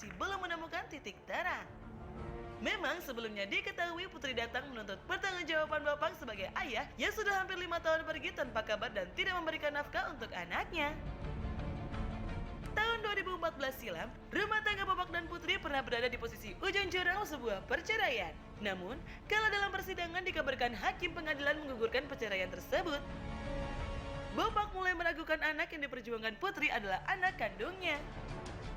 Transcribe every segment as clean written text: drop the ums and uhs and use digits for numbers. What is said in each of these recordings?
masih belum menemukan titik terang. Memang sebelumnya diketahui Putri datang menuntut pertanggungjawaban Bapak sebagai ayah yang sudah hampir 5 tahun pergi tanpa kabar dan tidak memberikan nafkah untuk anaknya. Tahun 2014 silam, rumah tangga Bapak dan Putri pernah berada di posisi ujung jurang sebuah perceraian. Namun, kala dalam persidangan dikabarkan hakim pengadilan menggugurkan perceraian tersebut. Bapak mulai meragukan anak yang diperjuangkan Putri adalah anak kandungnya.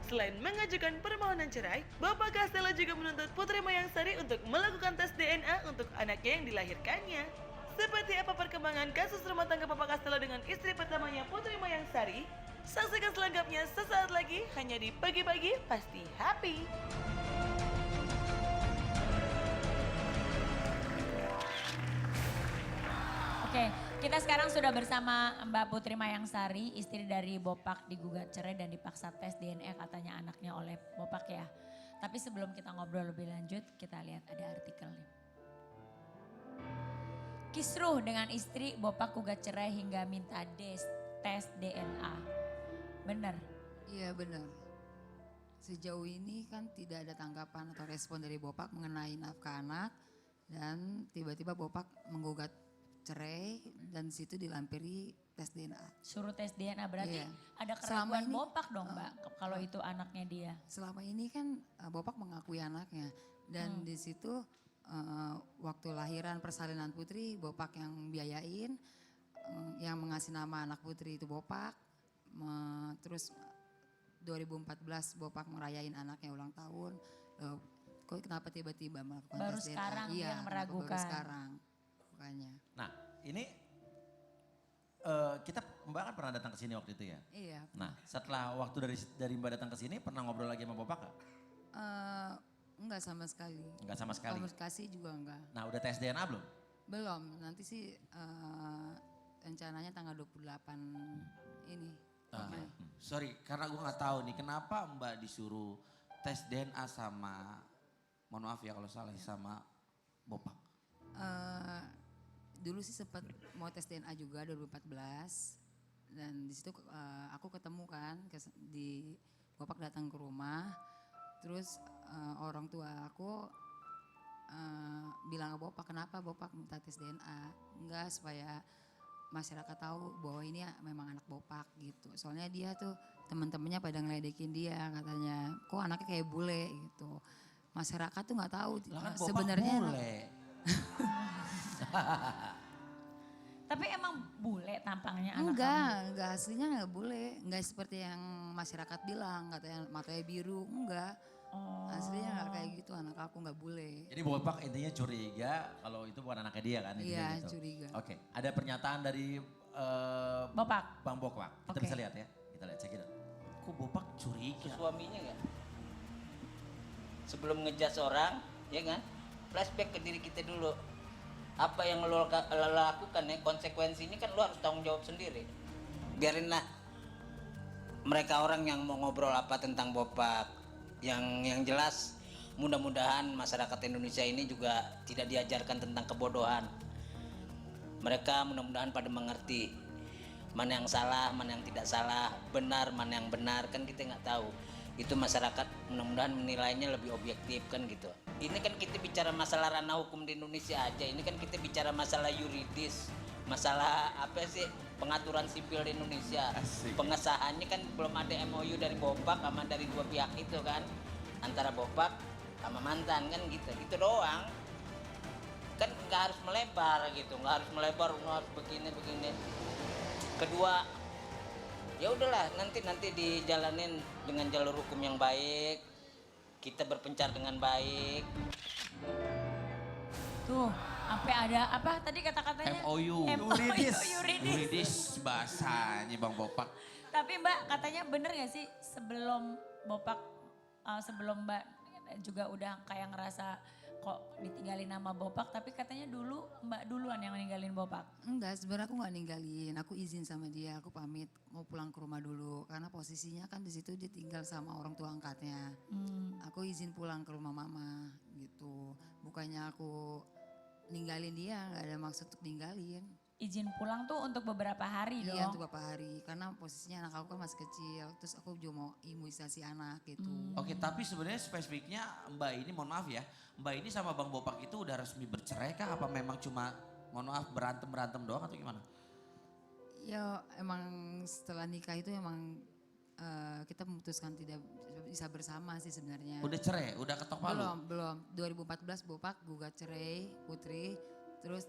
Selain mengajukan permohonan cerai, Bapak Castelo juga menuntut Putri Mayangsari untuk melakukan tes DNA untuk anaknya yang dilahirkannya. Seperti apa perkembangan kasus rumah tangga Bapak Castelo dengan istri pertamanya Putri Mayangsari? Saksikan selengkapnya sesaat lagi hanya di Pagi-Pagi Pasti Happy. Oke, kita sekarang sudah bersama Mbak Putri Mayangsari, istri dari Bopak digugat cerai dan dipaksa tes DNA katanya anaknya oleh Bopak ya. Tapi sebelum kita ngobrol lebih lanjut, kita lihat ada artikel nih. Kisruh dengan istri, Bopak gugat cerai hingga minta tes DNA. Benar? Iya benar. Sejauh ini kan tidak ada tanggapan atau respon dari Bopak mengenai nafkah anak. Dan tiba-tiba Bopak menggugat cerai dan situ dilampiri tes DNA. Suruh tes DNA berarti Iya. ada Selama keraguan ini- Bopak dong Mbak kalau itu anaknya dia. Selama ini kan Bopak mengakui anaknya dan di situ waktu lahiran persalinan Putri Bopak yang biayain, yang mengasih nama anak Putri itu Bopak. Terus 2014 Bopak merayain anaknya ulang tahun. Kok kenapa tiba-tiba melakukan Baru tes DNA? sekarang Iya, yang meragukan. Baru sekarang. Makanya. Nah ini kita Mbak kan pernah datang ke sini waktu itu ya. Iya. Nah setelah waktu dari Mbak datang ke sini pernah ngobrol lagi sama Bapak gak? Enggak sama sekali. Enggak sama sekali. Komunikasi juga enggak. Nah udah tes DNA belum? Belum, nanti sih rencananya tanggal 28 ini. Sorry, karena gue nggak tahu nih kenapa Mbak disuruh tes DNA sama, mohon maaf ya kalau salah, sama Bopak. Dulu sih sempat mau tes DNA juga 2014 dan di situ aku ketemu kan di Bopak datang ke rumah, terus orang tua aku bilang ke Bopak, kenapa Bopak minta tes DNA? Enggak, supaya masyarakat tahu bahwa ini memang anak Bopak gitu. Soalnya dia tuh teman-temannya pada ngeledekin dia, katanya kok anaknya kayak bule gitu. Masyarakat tuh nggak tahu Lah kan Bopak sebenarnya. bule. Tapi emang bule tampangnya anak kamu? Enggak aslinya enggak boleh. Enggak seperti yang masyarakat bilang, katanya matanya biru, enggak. Aslinya enggak kayak gitu, anak aku enggak boleh. Jadi Bapak intinya curiga kalau itu bukan anaknya dia kan? Intinya Iya, gitu. curiga. Oke, ada pernyataan dari Bopak. Bang Bopak. Kita Oke. bisa lihat ya. Kita lihat, cek it out. Kok Bopak curiga? Suaminya kan sebelum ngejudge orang ya kan, flashback ke diri kita dulu, apa yang lo lakukan ya, konsekuensi ini kan lo harus tanggung jawab sendiri. Biarinlah mereka orang yang mau ngobrol apa tentang Bopak, yang jelas mudah-mudahan masyarakat Indonesia ini juga tidak diajarkan tentang kebodohan. Mereka mudah-mudahan pada mengerti mana yang salah, mana yang tidak salah, benar mana yang benar, kan kita nggak tahu. Itu masyarakat mudah-mudahan menilainya lebih objektif kan gitu. Ini kan kita bicara masalah ranah hukum di Indonesia aja, ini kan kita bicara masalah yuridis, masalah apa sih, pengaturan sipil di Indonesia. Asik. Pengesahannya kan belum ada MOU dari Bopak sama dari dua pihak itu kan, antara Bopak sama mantan kan gitu doang. Kan nggak harus melebar gitu, nggak harus begini. Kedua, ya udahlah nanti dijalanin dengan jalur hukum yang baik, kita berpencar dengan baik. Tuh, sampai ada apa tadi kata-katanya? MOU. Yuridis. Bahasanya Bang Bopak. Tapi Mbak katanya bener gak sih sebelum Bopak, sebelum Mbak juga udah kayak ngerasa kok ditinggalin nama Bopak, tapi katanya dulu Mbak duluan yang ninggalin Bopak. Enggak, sebenarnya aku enggak ninggalin. Aku izin sama dia, aku pamit mau pulang ke rumah dulu karena posisinya kan di situ dia tinggal sama orang tua angkatnya. Aku izin pulang ke rumah mama gitu. Bukannya aku ninggalin dia, enggak ada maksud untuk ninggalin. izin pulang tuh untuk beberapa hari Iya dong. untuk beberapa hari karena posisinya anak aku kan masih kecil, terus aku juga mau imunisasi anak gitu. Oke, tapi sebenarnya spesifiknya Mbak ini, mohon maaf ya, Mbak ini sama Bang Bopak itu udah resmi bercerai kah? Apa memang cuma, mohon maaf, berantem doang atau gimana? Ya emang setelah nikah itu emang kita memutuskan tidak bisa bersama sih sebenarnya. Udah cerai, udah ketok palu? Belum. 2014 Bopak gugat cerai Putri, terus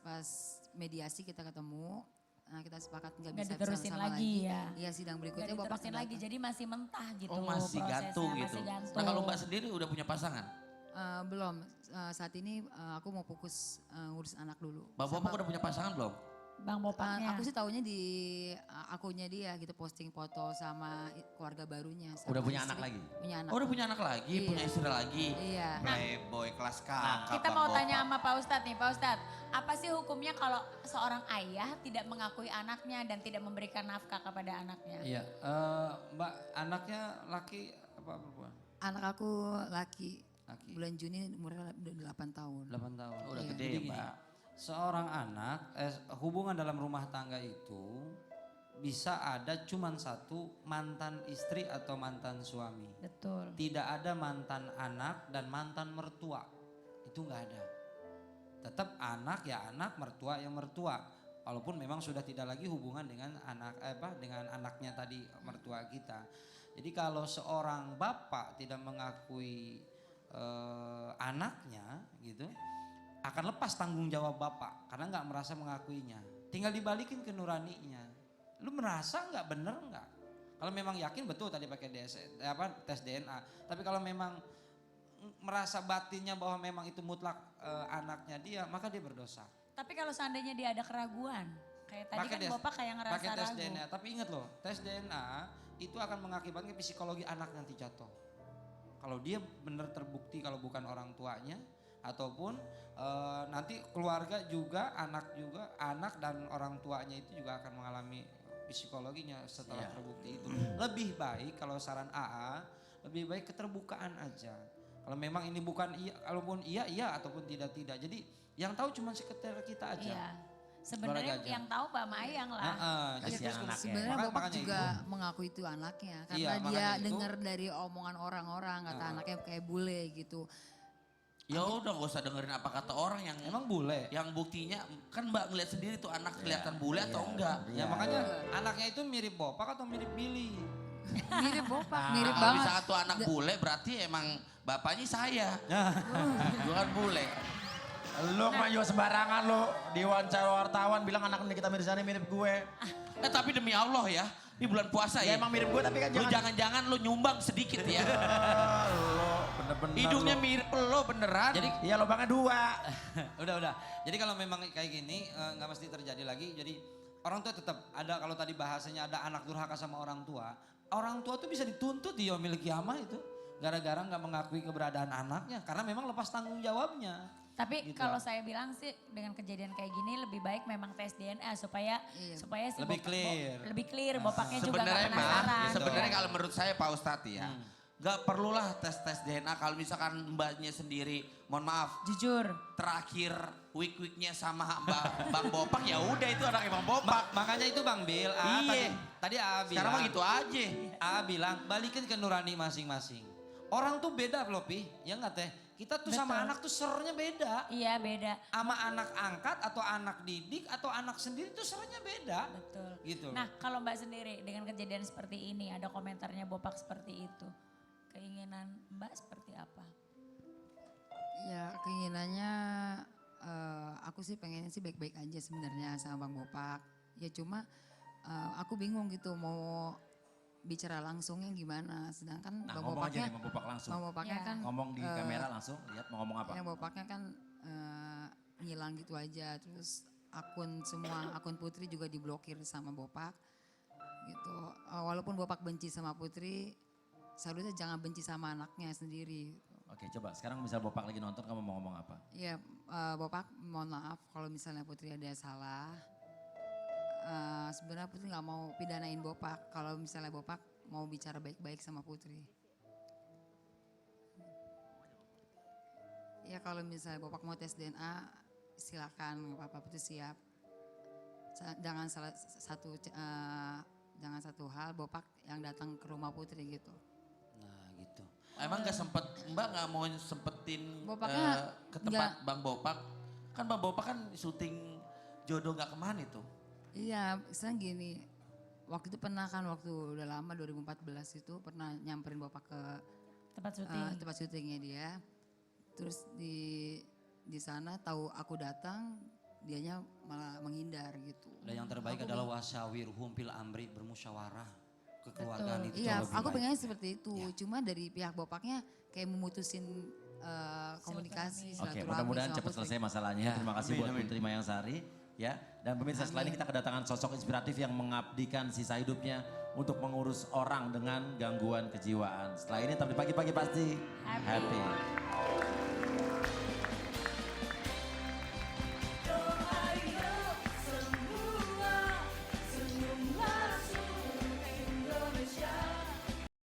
pas mediasi kita ketemu, nah kita sepakat nggak Nggak bisa diterusin bersama-sama lagi ya. Iya sidang Nggak berikutnya Bopak diterusin lagi, datang. jadi masih mentah gitu Oh masih prosesnya, gantung gitu. masih gantung. Nah kalau Mbak sendiri udah punya pasangan? Belum. Saat ini aku mau fokus ngurus anak dulu. Bang Bopak udah punya pasangan belum? Bang Bopaknya. Aku sih taunya di akunnya dia gitu posting foto sama keluarga barunya. sama Udah punya istri. anak lagi? Punya anak. Oh udah punya anak lagi, Iya. punya istri lagi. Iya. Playboy kelas kakap. Kita Bang mau Bopak. tanya sama Pak Ustadz nih, Pak Ustadz. Apa sih hukumnya kalau seorang ayah tidak mengakui anaknya dan tidak memberikan nafkah kepada anaknya? Iya, Mbak anaknya laki apa perempuan? Anak aku laki. Laki. Bulan Juni umurnya udah 8 tahun. 8 tahun. Oh, udah Iya. gede Jadi ya gini, Mbak. seorang anak, hubungan dalam rumah tangga itu bisa ada cuman satu mantan istri atau mantan suami. Betul. Tidak ada mantan anak dan mantan mertua. Itu nggak ada. Tetap anak ya anak, mertua ya mertua. Walaupun memang sudah tidak lagi hubungan dengan dengan anaknya tadi mertua kita. Jadi kalau seorang bapak tidak mengakui anaknya gitu, akan lepas tanggung jawab bapak karena nggak merasa mengakuinya. Tinggal dibalikin ke nuraninya. Lu merasa nggak bener nggak? Kalau memang yakin betul tadi pakai tes DNA. Tapi kalau memang merasa batinnya bahwa memang itu mutlak anaknya dia, maka dia berdosa. Tapi kalau seandainya dia ada keraguan, kayak tadi kan Bapak kayak ngerasa pakai tes ragu. DNA. Tapi ingat loh, tes DNA itu akan mengakibatkan psikologi anak nanti jatuh. Kalau dia benar terbukti kalau bukan orang tuanya, ataupun nanti keluarga juga, anak dan orang tuanya itu juga akan mengalami psikologinya setelah terbukti itu. Lebih baik kalau saran AA, lebih baik keterbukaan aja. Kalau memang ini bukan iya, kalaupun iya ataupun tidak. Jadi yang tahu cuma sekitar kita aja. Iya. Sebenarnya Keluarga aja. yang tahu Mbak Mayang lah. Jadi Kasihan terus anaknya. Sebenarnya Makanya- Bapak makanya juga itu. mengaku itu anaknya karena Iya, dia makanya itu. dengar dari omongan orang-orang kata anaknya kayak bule gitu. Ya udah gak usah dengerin apa kata orang yang Emang bule. yang buktinya kan Mbak ngeliat sendiri tuh anak kelihatan bule atau enggak. Ya makanya anaknya itu mirip Bopak atau mirip Billy? Mirip Bapak, mirip Kalau banget. misalkan tuh anak bule berarti emang bapaknya saya. Bukan bule. Lu mah juga sembarangan lu. Diwawancara wartawan bilang anak Nikita Mirzani mirip gue. Tapi demi Allah ya, ini bulan puasa Ya ya. emang mirip gue tapi kan Lu jangan-jangan lu nyumbang sedikit ya. Lu bener-bener Hidungnya lu. mirip lo beneran. Jadi Iya lubangnya 2. udah. Jadi kalau memang kayak gini nggak mesti terjadi lagi. Jadi orang tua tetap ada, kalau tadi bahasanya ada anak durhaka sama orang tua. Orang tua tuh bisa dituntut di yaumil kiamah itu. Gara-gara nggak mengakui keberadaan anaknya. Karena memang lepas tanggung jawabnya. Tapi Gitu kalau lah. saya bilang sih dengan kejadian kayak gini lebih baik memang tes DNA supaya Iya. si Lebih clear. lebih clear, Bapaknya juga gak Sebenarnya mah, penasaran. sebenarnya kalau menurut saya Pak Ustadz ya, nggak perlulah tes DNA kalau misalkan mbaknya sendiri, mohon maaf, Jujur. terakhir week-weeknya sama Bang Bopak ya udah itu anak Bang Bopak. Makanya itu Bang Bil, Iya. tadi AA bilang. Sekarang mah gitu aja. AA bilang balikin ke nurani masing-masing. Orang tuh beda loh Pi, ya nggak teh? Kita tuh sama Betul. anak tuh sernya beda. Iya beda. Sama anak angkat atau anak didik atau anak sendiri tuh sernya beda. Betul. Gitu. Nah kalau Mbak sendiri dengan kejadian seperti ini ada komentarnya Bopak seperti itu. Keinginan Mbak seperti apa? Ya keinginannya aku sih pengen sih baik-baik aja sebenarnya sama Bang Bopak. Ya cuma aku bingung gitu mau bicara langsungnya gimana. Sedangkan Nah Bang ngomong aja Bopaknya, nih sama Bopak langsung. Bang Bopaknya Ya. kan Ngomong di kamera langsung, lihat mau ngomong apa. yang Bopaknya kan ngilang gitu aja. Terus akun Putri juga diblokir sama Bopak. Gitu. Walaupun Bopak benci sama Putri, seharusnya jangan benci sama anaknya sendiri. Oke coba sekarang misal Bopak lagi nonton kamu mau ngomong apa? Ya Bopak mohon maaf kalau misalnya Putri ada salah. Sebenarnya Putri nggak mau pidanain Bopak kalau misalnya Bopak mau bicara baik-baik sama Putri. Ya kalau misalnya Bopak mau tes DNA, silakan nggak apa-apa Putri siap. Jangan jangan satu hal Bopak yang datang ke rumah Putri gitu. Nah gitu. Emang gak sempet, Mbak gak mau sempetin Bopaknya ke tempat Bang Bopak? Kan Bang Bopak kan syuting jodoh gak kemana itu. Iya, misalnya gini, waktu itu pernah kan waktu udah lama 2014 itu pernah nyamperin Bopak ke Tempat syuting. tempat syutingnya dia. Terus di sana tahu aku datang, dianya malah menghindar gitu. Dan yang terbaik Aku adalah wasyawirhum fil amri, bermusyawarah kekeluargaan Betul. itu Iya, jauh lebih aku baik. pengennya seperti itu. Ya. Cuma dari pihak Bopaknya kayak memutusin komunikasi, Oke, silaturahmi mudah-mudahan sama cepat Putri. selesai masalahnya. Ya, Terima kasih amin, buat amin. Putri Mayangsari. Ya, dan pemirsa setelah ini kita kedatangan sosok inspiratif yang mengabdikan sisa hidupnya untuk mengurus orang dengan gangguan kejiwaan. Setelah ini tetap di pagi-pagi pasti happy.